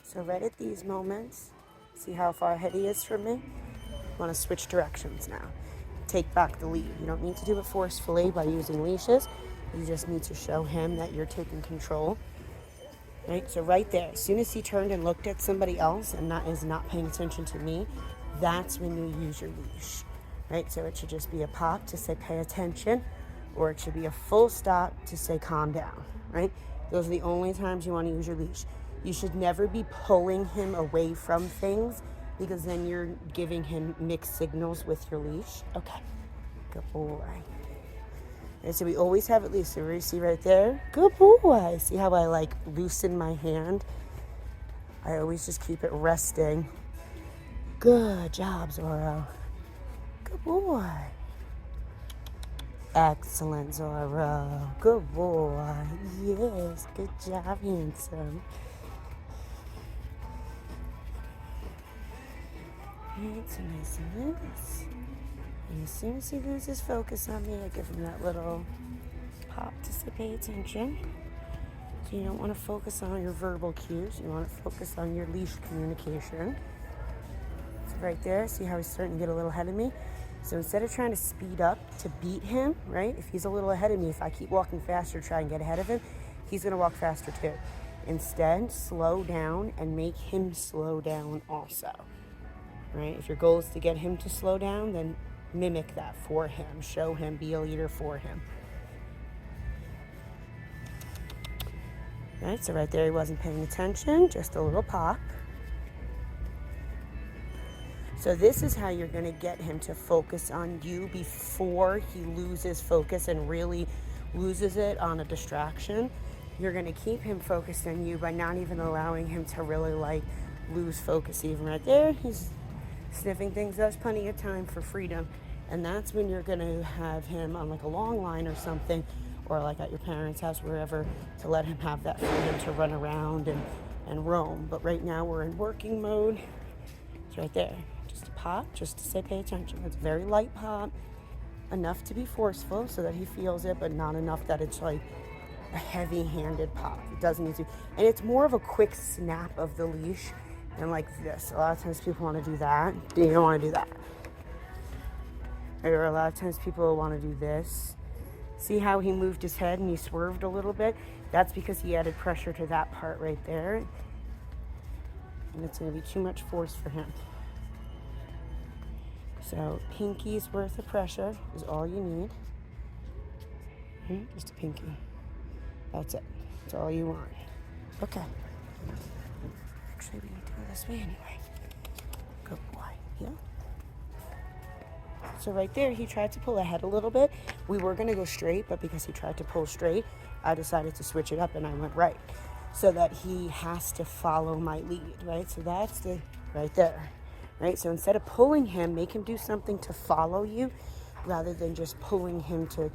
So right at these moments, see how far ahead he is from me? I want to switch directions now. Take back the lead. You don't need to do it forcefully by using leashes. You just need to show him that you're taking control. Right? So right there, as soon as he turned and looked at somebody else and is not paying attention to me, that's when you use your leash. Right? So it should just be a pop to say pay attention, or it should be a full stop to say calm down. Right? Those are the only times you want to use your leash. You should never be pulling him away from things, because then you're giving him mixed signals with your leash. Okay, good boy. And so we always have it loose. So you see right there? Good boy. See how I like loosen my hand? I always just keep it resting. Good job, Zoro. Good boy. Excellent, Zoro. Good boy. Yes, good job, handsome. It's nice and loose. And as soon as he loses focus on me, I give him that little pop to say pay attention. So you don't want to focus on your verbal cues. You want to focus on your leash communication. So right there, see how he's starting to get a little ahead of me? So instead of trying to speed up to beat him, right? If he's a little ahead of me, if I keep walking faster, try and get ahead of him, he's going to walk faster too. Instead, slow down and make him slow down also. Right? If your goal is to get him to slow down, then mimic that for him. Show him, be a leader for him. Right, so right there he wasn't paying attention, just a little pop. So this is how you're going to get him to focus on you before he loses focus and really loses it on a distraction. You're going to keep him focused on you by not even allowing him to really like lose focus. Even right there, he's sniffing things. That's plenty of time for freedom. And that's when you're going to have him on like a long line or something, or like at your parents' house, wherever, to let him have that freedom to run around and roam. But right now we're in working mode. It's right there. Just a pop, just to say pay attention. It's a very light pop, enough to be forceful so that he feels it, but not enough that it's like a heavy-handed pop. It doesn't need to. And it's more of a quick snap of the leash than like this. A lot of times people want to do that. You don't want to do that. Or a lot of times people want to do this. See how he moved his head and he swerved a little bit? That's because he added pressure to that part right there. And it's going to be too much force for him. So pinky's worth of pressure is all you need. Just a pinky. That's it. That's all you want. Okay. Actually, we need to go this way anyway. Good boy. Yeah. So right there, he tried to pull ahead a little bit. We were going to go straight, but because he tried to pull straight, I decided to switch it up and I went right. So that he has to follow my lead, right? So that's the right there, right? So instead of pulling him, make him do something to follow you rather than just pulling him to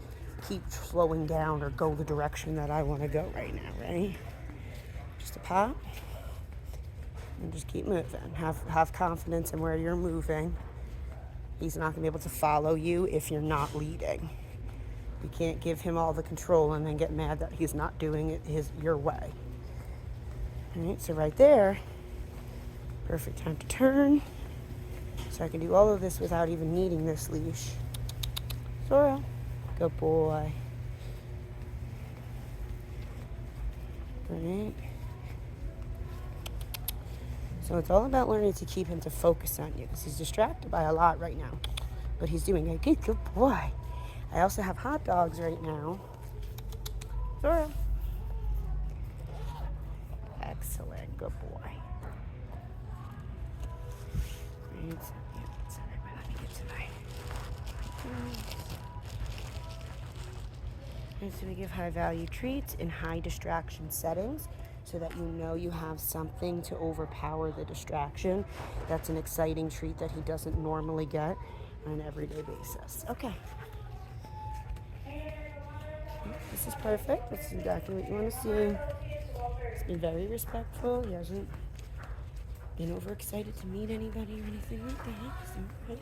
keep slowing down or go the direction that I want to go right now, right? Just a pop and just keep moving. Have confidence in where you're moving. He's not going to be able to follow you if you're not leading. You can't give him all the control and then get mad that he's not doing it your way. All right, so right there, perfect time to turn. So I can do all of this without even needing this leash. Zoro, good boy. All right. So it's all about learning to keep him to focus on you because he's distracted by a lot right now. But he's doing a good boy. I also have hot dogs right now. Zoro. Excellent. Good boy. Right. Let me get tonight. And so we give high value treats in high distraction settings, so that you know you have something to overpower the distraction. That's an exciting treat that he doesn't normally get on an everyday basis. Okay. This is perfect. This is exactly what you want to see. He's been very respectful. He hasn't been overexcited to meet anybody or anything like that.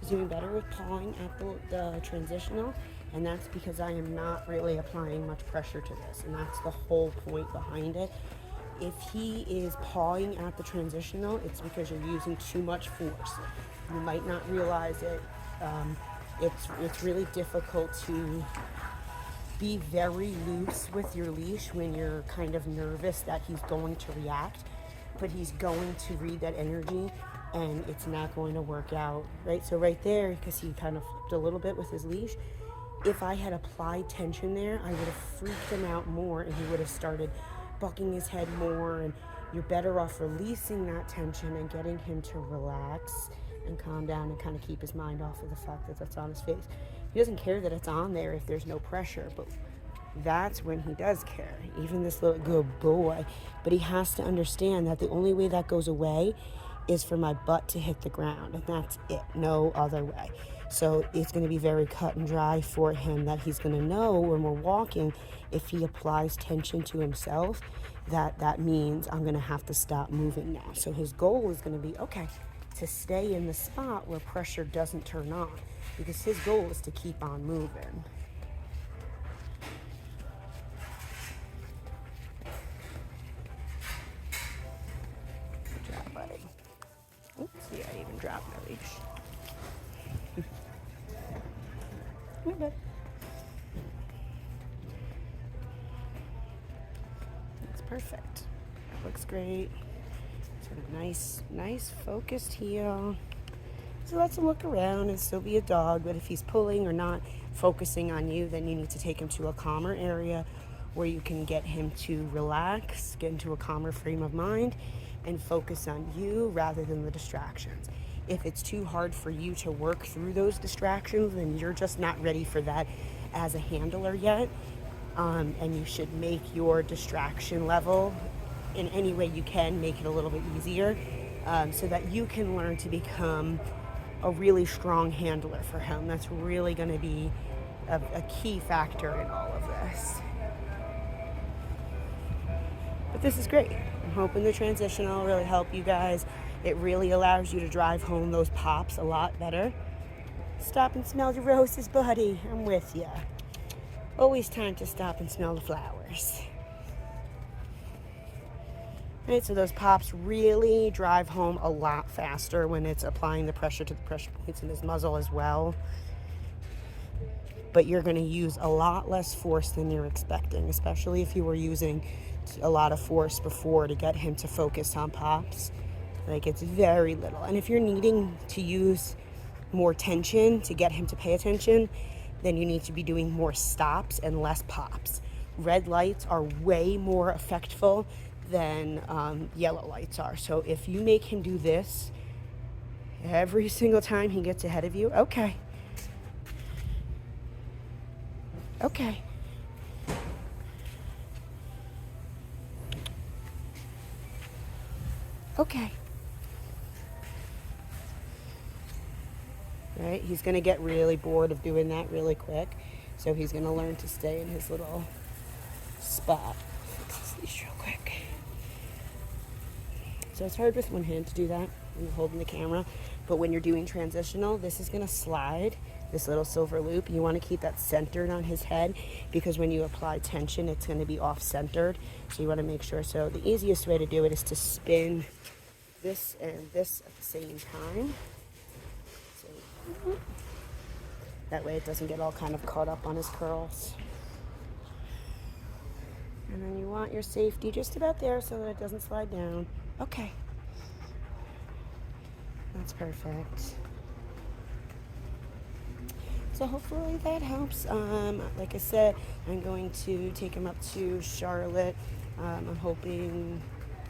He's doing better with pawing at the transitional. And that's because I am not really applying much pressure to this. And that's the whole point behind it. If he is pawing at the transitional, it's because you're using too much force. You might not realize it. It's really difficult to be very loose with your leash when you're kind of nervous that he's going to react, but he's going to read that energy and it's not going to work out, right? So right there, because he kind of flipped a little bit with his leash, if I had applied tension there, I would have freaked him out more and he would have started bucking his head more, and you're better off releasing that tension and getting him to relax and calm down and kind of keep his mind off of the fact that that's on his face. He doesn't care that it's on there if there's no pressure, but that's when he does care, even this little good boy. But he has to understand that the only way that goes away is for my butt to hit the ground, and that's it, no other way. So it's going to be very cut and dry for him that he's going to know when we're walking, if he applies tension to himself, that means I'm going to have to stop moving now. So his goal is going to be, okay, to stay in the spot where pressure doesn't turn on, because his goal is to keep on moving. Good job, buddy. Oops, yeah, I even dropped my leash. You're good. That's perfect. That looks great. Sort of nice focused heel. So let's look around and still be a dog, but if he's pulling or not focusing on you, then you need to take him to a calmer area where you can get him to relax, get into a calmer frame of mind, and focus on you rather than the distractions. If it's too hard for you to work through those distractions, then you're just not ready for that as a handler yet. And you should make your distraction level, in any way you can, make it a little bit easier, so that you can learn to become a really strong handler for him. That's really going to be a key factor in all of this. But this is great. I'm hoping the transitional will really help you guys. It really allows you to drive home those pops a lot better. Stop and smell your roses, buddy. I'm with you. Always time to stop and smell the flowers. Right, so those pops really drive home a lot faster when it's applying the pressure to the pressure points in his muzzle as well. But you're going to use a lot less force than you're expecting, especially if you were using a lot of force before to get him to focus on pops. Like, it's very little. And if you're needing to use more tension to get him to pay attention, then you need to be doing more stops and less pops. Red lights are way more effectful than yellow lights are. So if you make him do this every single time he gets ahead of you, okay. Okay. Okay. Right? He's going to get really bored of doing that really quick. So he's going to learn to stay in his little spot. Fix this leash real quick. So it's hard with one hand to do that when you're holding the camera. But when you're doing transitional, this is going to slide, this little silver loop. You want to keep that centered on his head, because when you apply tension, it's going to be off-centered. So you want to make sure. So the easiest way to do it is to spin this and this at the same time. So, that way it doesn't get all kind of caught up on his curls. And then you want your safety just about there so that it doesn't slide down. Okay. That's perfect. So hopefully that helps. Like I said, I'm going to take him up to Charlotte. I'm hoping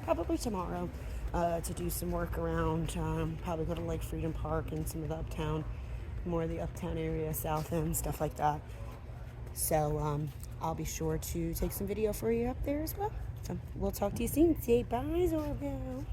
probably tomorrow to do some work around. Probably go to like Freedom Park and some of the uptown, more of the uptown area, South End, stuff like that. So I'll be sure to take some video for you up there as well. So we'll talk to you soon. Say bye, Zoro.